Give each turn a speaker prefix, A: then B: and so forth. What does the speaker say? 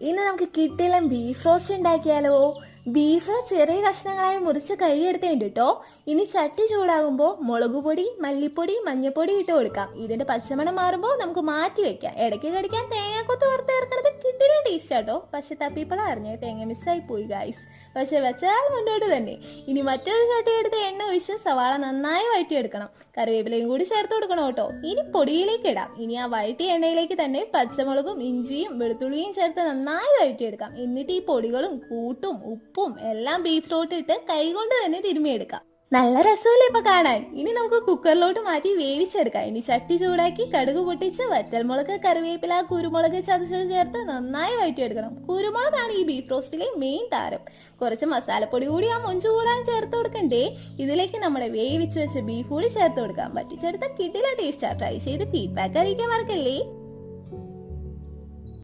A: ഇന്ന് നമുക്ക് കിട്ടിയിലും beef roast ഉണ്ടാക്കിയാലോ? ബീഫ് ചെറിയ കഷ്ണങ്ങളായി മുറിച്ച് കഴുകിയെടുത്തേണ്ട് കേട്ടോ. ഇനി ചട്ടി ചൂടാകുമ്പോൾ മുളകുപൊടി, മല്ലിപ്പൊടി, മഞ്ഞൾപ്പൊടി ഇട്ട് കൊടുക്കാം. ഇതിന്റെ പച്ചമണം മാറുമ്പോൾ നമുക്ക് മാറ്റി വെക്കാം. ഇടയ്ക്ക് കടിക്കാൻ തേങ്ങാക്കൊത്ത് വറുത്ത് ചേർക്കണത് കിട്ടിയ ടേസ്റ്റ് ആട്ടോ. പക്ഷെ തപ്പിപ്പളം അറിഞ്ഞ തേങ്ങ മിസ്സായി പോയി ഗായ്സ്. പക്ഷെ വെച്ചാൽ മുന്നോട്ട് തന്നെ. ഇനി മറ്റൊരു ചട്ടി എടുത്ത് എണ്ണ ഒഴിച്ച് സവാള നന്നായി വഴറ്റിയെടുക്കണം. കറിവേപ്പിലയും കൂടി ചേർത്ത് കൊടുക്കണം കേട്ടോ. ഇനി പൊടിയിലേക്ക് ഇടാം. ഇനി ആ വഴറ്റിയ എണ്ണയിലേക്ക് തന്നെ പച്ചമുളകും ഇഞ്ചിയും വെളുത്തുള്ളിയും ചേർത്ത് നന്നായി വഴറ്റിയെടുക്കാം. എന്നിട്ട് ഈ പൊടികളും കൂട്ടും ഉപ്പും എല്ലാം ബീഫിലോട്ട് ഇട്ട് കൈകൊണ്ട് തന്നെ തിരുമ്മിയെടുക്കാം. നല്ല രസമല്ലേ ഇപ്പൊ കാണാൻ. ഇനി നമുക്ക് കുക്കറിലോട്ട് മാറ്റി വേവിച്ചെടുക്കാം. ഇനി ചട്ടി ചൂടാക്കി കടുക് പൊട്ടിച്ച് വറ്റൽമുളക്, കറിവേപ്പില, കുരുമുളക് ചതച്ചത് ചേർത്ത് നന്നായി വഴറ്റിയെടുക്കണം. കുരുമുളകാണ് ഈ ബീഫ് റോസ്റ്റിലെ മെയിൻ താരം. കുറച്ച് മസാലപ്പൊടി കൂടി ആ മൊഞ്ചു കൂടാൻ ചേർത്ത് കൊടുക്കണ്ടേ. ഇതിലേക്ക് നമ്മുടെ വേവിച്ച് വെച്ച ബീഫ് കൂടി ചേർത്ത് കൊടുക്കാം. വറ്റിച്ചെടുത്ത കിടില ടേസ്റ്റാ. ട്രൈ ചെയ്ത് ഫീഡ്ബാക്ക് അറിയിക്കാൻ മറക്കല്ലേ.